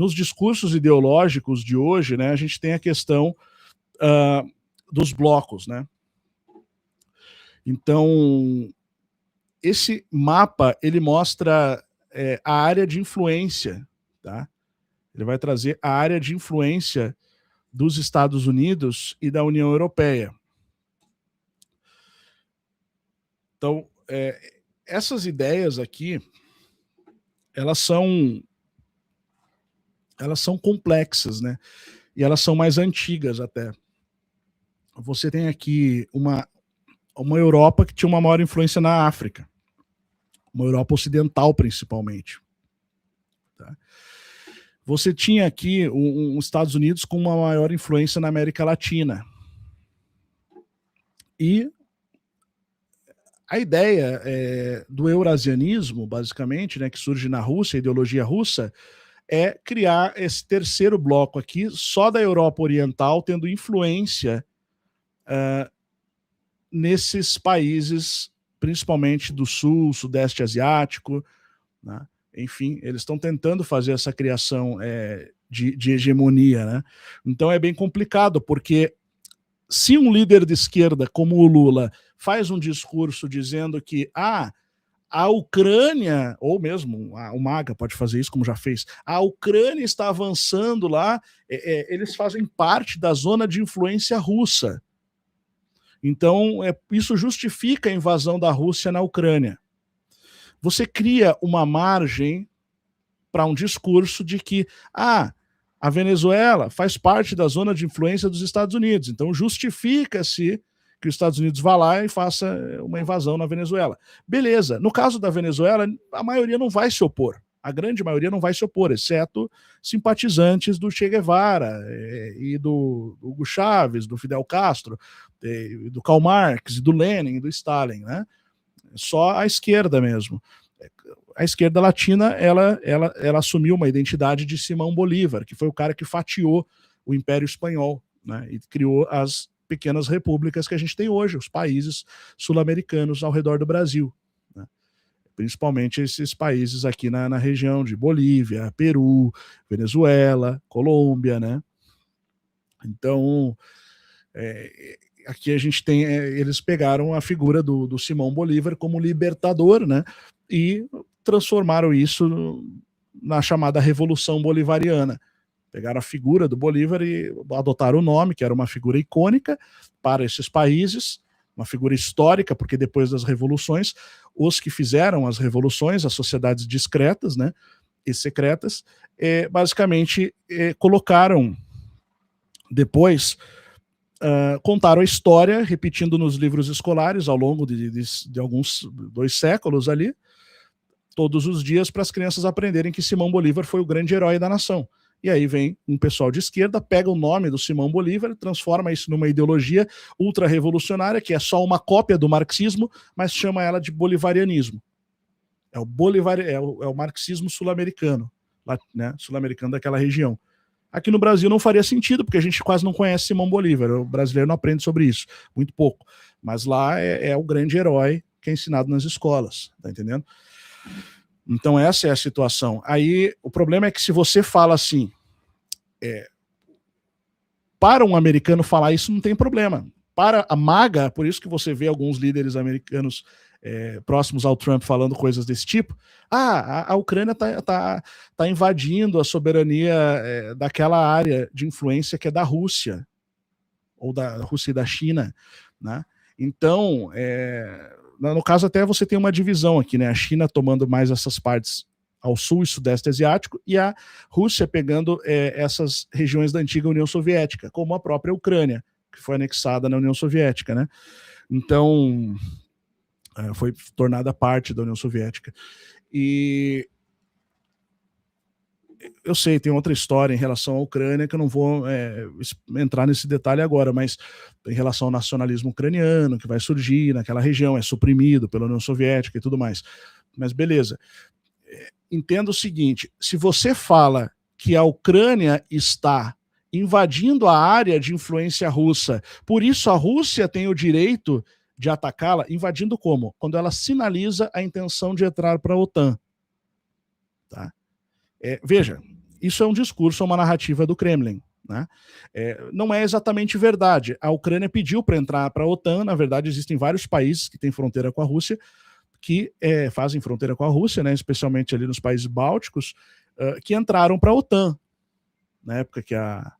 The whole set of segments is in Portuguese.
nos discursos ideológicos de hoje, né, a gente tem a questão dos blocos, né? Então, esse mapa, ele mostra a área de influência, tá? Ele vai trazer a área de influência dos Estados Unidos e da União Europeia. Então, essas ideias aqui, elas são complexas, né? E elas são mais antigas até. Você tem aqui uma Europa que tinha uma maior influência na África, uma Europa ocidental principalmente. Tá? Você tinha aqui os Estados Unidos com uma maior influência na América Latina. E a ideia do eurasianismo, basicamente, né, que surge na Rússia, a ideologia russa, é criar esse terceiro bloco aqui, só da Europa Oriental, tendo influência nesses países, principalmente do Sul, Sudeste Asiático, né? Enfim, eles estão tentando fazer essa criação de hegemonia, né? Então é bem complicado, porque se um líder de esquerda como o Lula faz um discurso dizendo que a Ucrânia, ou mesmo o MAGA pode fazer isso, como já fez, a Ucrânia está avançando lá, eles fazem parte da zona de influência russa. Então, isso justifica a invasão da Rússia na Ucrânia. Você cria uma margem para um discurso de que a Venezuela faz parte da zona de influência dos Estados Unidos, então justifica-se que os Estados Unidos vá lá e faça uma invasão na Venezuela. Beleza, no caso da Venezuela, a maioria não vai se opor, a grande maioria não vai se opor, exceto simpatizantes do Che Guevara e do Hugo Chávez, do Fidel Castro, do Karl Marx, do Lenin, do Stalin, né? Só a esquerda mesmo. A esquerda latina, ela assumiu uma identidade de Simão Bolívar, que foi o cara que fatiou o Império Espanhol, né, e criou as pequenas repúblicas que a gente tem hoje, os países sul-americanos ao redor do Brasil, né? Principalmente esses países aqui na região de Bolívia, Peru, Venezuela, Colômbia, né? Então, aqui a gente tem, eles pegaram a figura do Simão Bolívar como libertador, né, e transformaram isso na chamada Revolução Bolivariana. Pegaram a figura do Bolívar e adotaram o nome, que era uma figura icônica para esses países, uma figura histórica, porque depois das revoluções, os que fizeram as revoluções, as sociedades discretas, né, e secretas, basicamente colocaram depois... contaram a história, repetindo nos livros escolares ao longo de alguns 2 séculos ali, todos os dias, para as crianças aprenderem que Simão Bolívar foi o grande herói da nação. E aí vem um pessoal de esquerda, pega o nome do Simão Bolívar, transforma isso numa ideologia ultra-revolucionária, que é só uma cópia do marxismo, mas chama ela de bolivarianismo. É o marxismo sul-americano, né, sul-americano daquela região. Aqui no Brasil não faria sentido, porque a gente quase não conhece Simão Bolívar, o brasileiro não aprende sobre isso, muito pouco. Mas lá é o grande herói que é ensinado nas escolas, tá entendendo? Então essa é a situação. Aí o problema é que se você fala assim, para um americano falar isso não tem problema. Para a MAGA, por isso que você vê alguns líderes americanos próximos ao Trump falando coisas desse tipo, a Ucrânia tá invadindo a soberania daquela área de influência que é da Rússia, ou da Rússia e da China, né? Então, no caso até você tem uma divisão aqui, né? A China tomando mais essas partes ao sul e sudeste asiático, e a Rússia pegando essas regiões da antiga União Soviética, como a própria Ucrânia, que foi anexada na União Soviética, né? Então, foi tornada parte da União Soviética. E eu sei, tem outra história em relação à Ucrânia que eu não vou entrar nesse detalhe agora, mas em relação ao nacionalismo ucraniano que vai surgir naquela região, é suprimido pela União Soviética e tudo mais. Mas beleza. Entenda o seguinte, se você fala que a Ucrânia está invadindo a área de influência russa, por isso a Rússia tem o direito de atacá-la, invadindo como? Quando ela sinaliza a intenção de entrar para a OTAN. Tá? Veja, isso é um discurso, uma narrativa do Kremlin. Né? Não é exatamente verdade. A Ucrânia pediu para entrar para a OTAN. Na verdade, existem vários países que têm fronteira com a Rússia, que fazem fronteira com a Rússia, né, especialmente ali nos países bálticos, que entraram para a OTAN, na época que a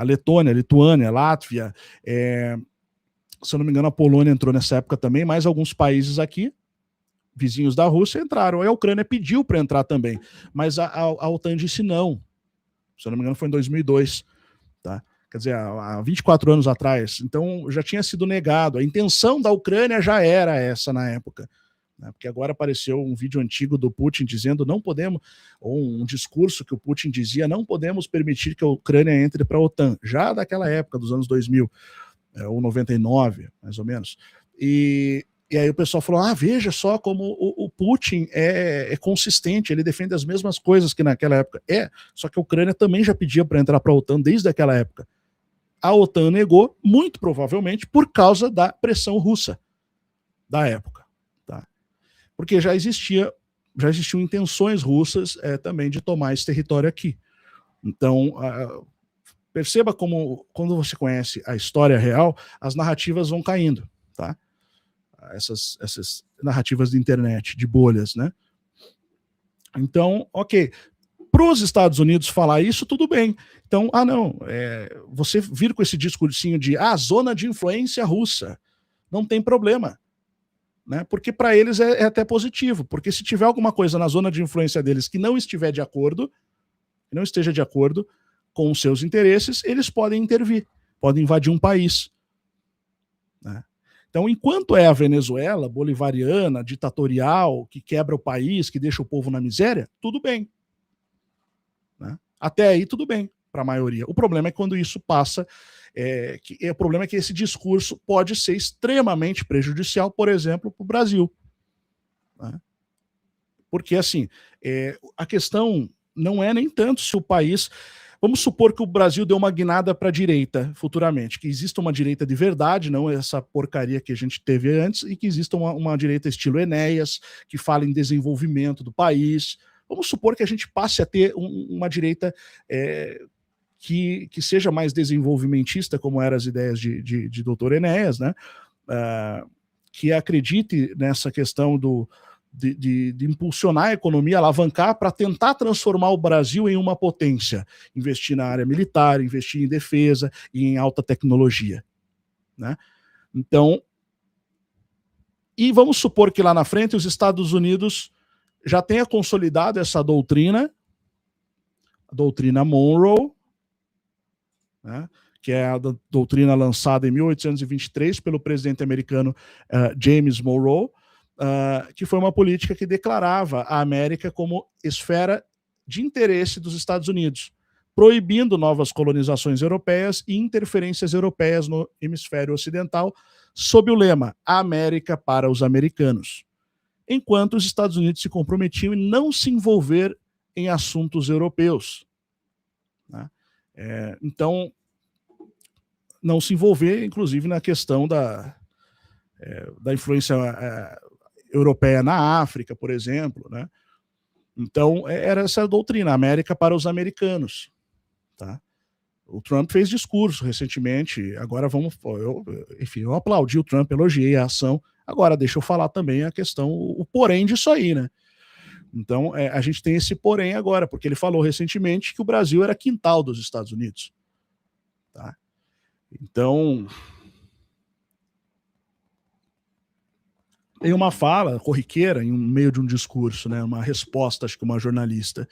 Letônia, a Lituânia, a Látvia, se eu não me engano, a Polônia entrou nessa época também, mais alguns países aqui, vizinhos da Rússia, entraram. Aí a Ucrânia pediu para entrar também, mas a OTAN disse não. Se eu não me engano, foi em 2002, tá? Quer dizer, há 24 anos atrás. Então, já tinha sido negado. A intenção da Ucrânia já era essa na época. Né? Porque agora apareceu um vídeo antigo do Putin dizendo não podemos, ou um discurso que o Putin dizia, não podemos permitir que a Ucrânia entre para a OTAN. Já daquela época, dos anos 2000, ou 99, mais ou menos. E aí o pessoal falou, veja só como o Putin é consistente, ele defende as mesmas coisas que naquela época. Só que a Ucrânia também já pedia para entrar para a OTAN desde aquela época. A OTAN negou, muito provavelmente, por causa da pressão russa da época. Tá? Porque já existiam intenções russas também de tomar esse território aqui. Então, perceba como, quando você conhece a história real, as narrativas vão caindo, tá? Essas narrativas de internet, de bolhas, né? Então, ok. Para os Estados Unidos falar isso, tudo bem. Então, você vir com esse discursinho de zona de influência russa, não tem problema. Né? Porque para eles é até positivo, porque se tiver alguma coisa na zona de influência deles que não esteja de acordo com os seus interesses, eles podem intervir, podem invadir um país. Né? Então, enquanto é a Venezuela, bolivariana, ditatorial, que quebra o país, que deixa o povo na miséria, tudo bem. Né? Até aí, tudo bem, para a maioria. O problema é quando isso passa, o problema é que esse discurso pode ser extremamente prejudicial, por exemplo, para o Brasil. Né? Porque, assim, a questão não é nem tanto se o país... Vamos supor que o Brasil deu uma guinada para a direita futuramente, que exista uma direita de verdade, não essa porcaria que a gente teve antes, e que exista uma direita estilo Enéas, que fala em desenvolvimento do país. Vamos supor que a gente passe a ter uma direita que seja mais desenvolvimentista, como eram as ideias de Dr. Enéas, né? Que acredite nessa questão de impulsionar a economia, alavancar para tentar transformar o Brasil em uma potência, investir na área militar, investir em defesa e em alta tecnologia. Né? Então, e vamos supor que lá na frente os Estados Unidos já tenha consolidado essa doutrina, a doutrina Monroe, né? Que é a doutrina lançada em 1823 pelo presidente americano James Monroe, que foi uma política que declarava a América como esfera de interesse dos Estados Unidos, proibindo novas colonizações europeias e interferências europeias no hemisfério ocidental, sob o lema América para os americanos, enquanto os Estados Unidos se comprometiam em não se envolver em assuntos europeus. Né? Então, não se envolver, inclusive, na questão da influência europeia na África, por exemplo, né? Então, era essa doutrina, América para os americanos, tá? O Trump fez discurso recentemente, agora eu aplaudi o Trump, elogiei a ação, agora deixa eu falar também a questão, o porém disso aí, né? Então, a gente tem esse porém agora, porque ele falou recentemente que o Brasil era quintal dos Estados Unidos, tá? Então, em uma fala corriqueira, em meio de um discurso, né, uma resposta, acho que uma jornalista,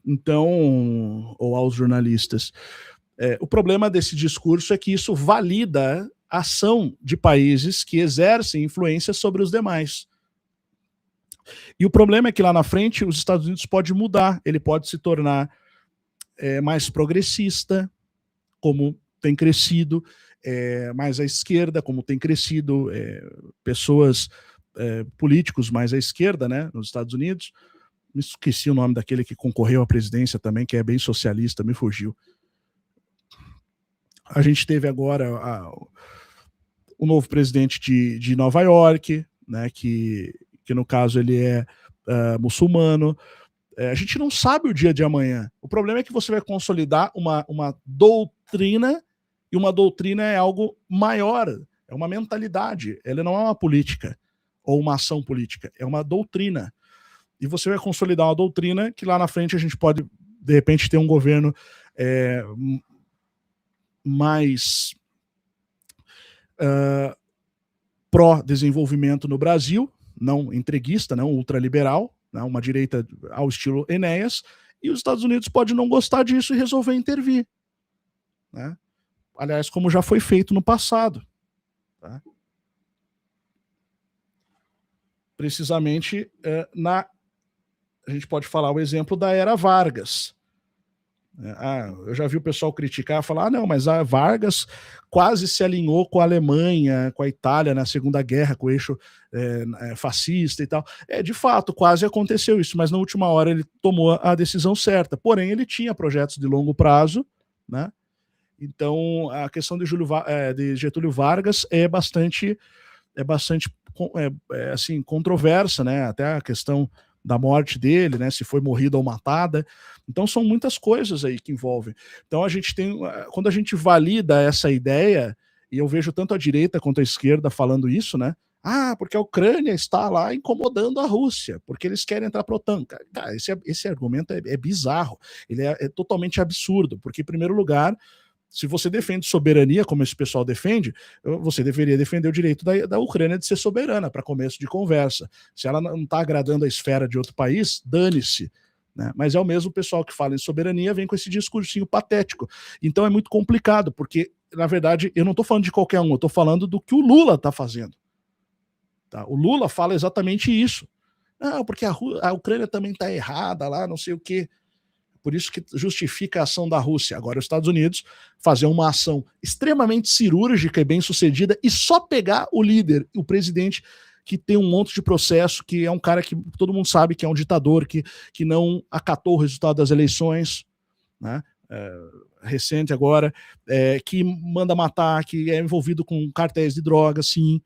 então, ou aos jornalistas, o problema desse discurso é que isso valida a ação de países que exercem influência sobre os demais. E o problema é que lá na frente os Estados Unidos pode mudar, ele pode se tornar mais progressista, como tem crescido, mais à esquerda, como tem crescido pessoas, políticos mais à esquerda, né, nos Estados Unidos. Me esqueci o nome daquele que concorreu à presidência também, que é bem socialista, me fugiu. A gente teve agora o novo presidente de Nova York, né, que no caso ele é muçulmano. A gente não sabe o dia de amanhã. O problema é que você vai consolidar uma doutrina, e uma doutrina é algo maior, é uma mentalidade, ela não é uma política ou uma ação política, é uma doutrina. E você vai consolidar uma doutrina que lá na frente a gente pode, de repente, ter um governo mais pró-desenvolvimento no Brasil, não entreguista, não ultraliberal, né, uma direita ao estilo Enéas, e os Estados Unidos podem não gostar disso e resolver intervir. Né? Aliás, como já foi feito no passado. Tá? Precisamente a gente pode falar o exemplo da era Vargas. Eu já vi o pessoal criticar, falar, não, mas a Vargas quase se alinhou com a Alemanha, com a Itália na Segunda Guerra, com o eixo fascista e tal. De fato, quase aconteceu isso, mas na última hora ele tomou a decisão certa. Porém, ele tinha projetos de longo prazo, né? Então, a questão de Getúlio Vargas é bastante assim, controversa, né? Até a questão da morte dele, né? Se foi morrida ou matada. Então são muitas coisas aí que envolvem. Então a gente tem, quando a gente valida essa ideia, e eu vejo tanto a direita quanto a esquerda falando isso, né? Porque a Ucrânia está lá incomodando a Rússia, porque eles querem entrar para a OTAN. Cara, esse argumento é bizarro, ele é totalmente absurdo, porque, em primeiro lugar, se você defende soberania, como esse pessoal defende, você deveria defender o direito da Ucrânia de ser soberana, para começo de conversa. Se ela não está agradando a esfera de outro país, dane-se. Né? Mas é o mesmo pessoal que fala em soberania, vem com esse discursinho patético. Então é muito complicado, porque, na verdade, eu não estou falando de qualquer um, eu estou falando do que o Lula está fazendo. Tá? O Lula fala exatamente isso. Não, porque a Ucrânia também está errada lá, não sei o quê. Por isso que justifica a ação da Rússia. Agora, os Estados Unidos fazer uma ação extremamente cirúrgica e bem sucedida e só pegar o líder, o presidente, que tem um monte de processo, que é um cara que todo mundo sabe que é um ditador, que não acatou o resultado das eleições, né? Recente agora, que manda matar, que é envolvido com cartéis de drogas, sim,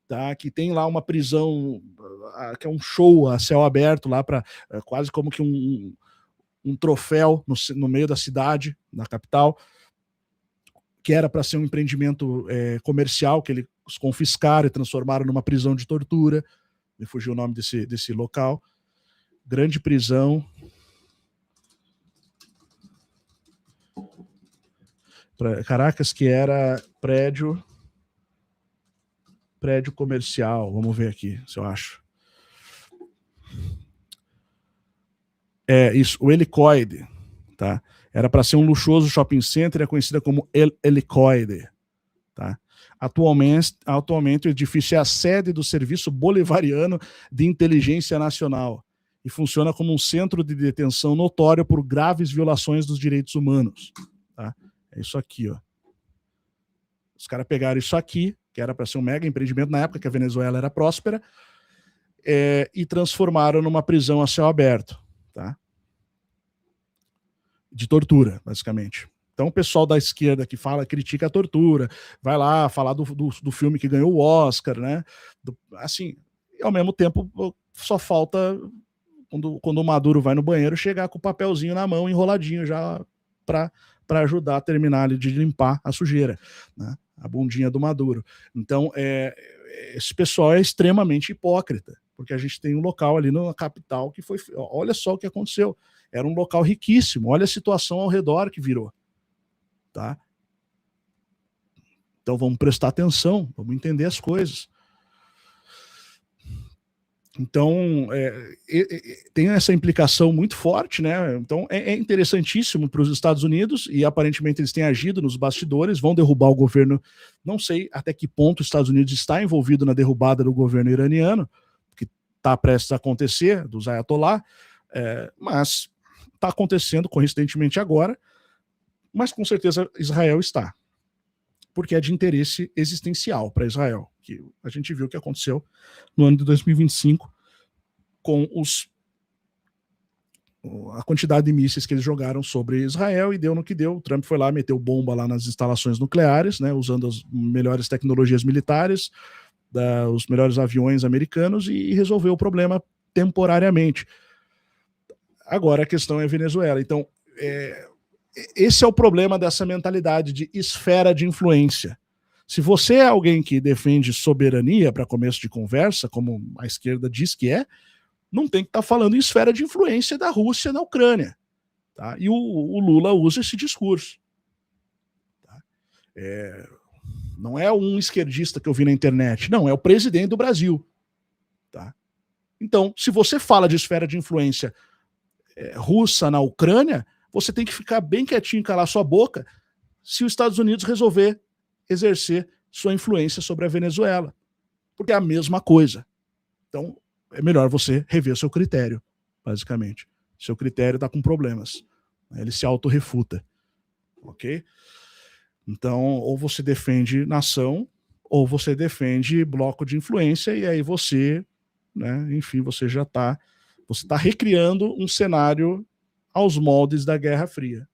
tá? Que tem lá uma prisão, que é um show a céu aberto lá, para quase como que um troféu no meio da cidade, na capital, que era para ser um empreendimento comercial, que eles confiscaram e transformaram numa prisão de tortura. Me fugiu o nome desse local. Grande prisão. Caracas, que era prédio comercial. Vamos ver aqui, se eu acho. Isso, o Helicoide, tá? Era para ser um luxuoso shopping center, é conhecida como Helicoide, tá? Atualmente o edifício é a sede do Serviço Bolivariano de Inteligência Nacional e funciona como um centro de detenção notório por graves violações dos direitos humanos, tá? É isso aqui, ó. Os caras pegaram isso aqui, que era para ser um mega empreendimento na época que a Venezuela era próspera, e transformaram numa prisão a céu aberto. Tá? De tortura, basicamente. Então o pessoal da esquerda que critica a tortura, vai lá falar do filme que ganhou o Oscar, né? Assim, e ao mesmo tempo só falta, quando o Maduro vai no banheiro, chegar com o papelzinho na mão, enroladinho já para ajudar a terminar de limpar a sujeira, né? A bundinha do Maduro. Então, esse pessoal é extremamente hipócrita, porque a gente tem um local ali na capital que foi... Olha só o que aconteceu. Era um local riquíssimo. Olha a situação ao redor que virou. Tá? Então vamos prestar atenção, vamos entender as coisas. Então, tem essa implicação muito forte, né? Então, é interessantíssimo para os Estados Unidos, e aparentemente eles têm agido nos bastidores, vão derrubar o governo. Não sei até que ponto os Estados Unidos está envolvido na derrubada do governo iraniano, que está prestes a acontecer, dos Ayatollah, mas está acontecendo coincidentemente agora, mas com certeza Israel está, porque é de interesse existencial para Israel, que a gente viu o que aconteceu no ano de 2025 com a quantidade de mísseis que eles jogaram sobre Israel, e deu no que deu. O Trump foi lá, meteu bomba lá nas instalações nucleares, né, usando as melhores tecnologias militares, os melhores aviões americanos, e resolveu o problema temporariamente. Agora a questão é Venezuela. Então, esse é o problema dessa mentalidade de esfera de influência. Se você é alguém que defende soberania para começo de conversa, como a esquerda diz que é, não tem que estar falando em esfera de influência da Rússia na Ucrânia. Tá? E o Lula usa esse discurso. Tá? Não é um esquerdista que eu vi na internet, não, é o presidente do Brasil. Tá? Então, se você fala de esfera de influência russa na Ucrânia, você tem que ficar bem quietinho, calar sua boca, se os Estados Unidos resolver exercer sua influência sobre a Venezuela. Porque é a mesma coisa. Então, é melhor você rever seu critério, basicamente. Seu critério está com problemas. Ele se autorrefuta. Ok? Então, ou você defende nação, ou você defende bloco de influência, e aí você, né, enfim, você já está recriando um cenário aos moldes da Guerra Fria.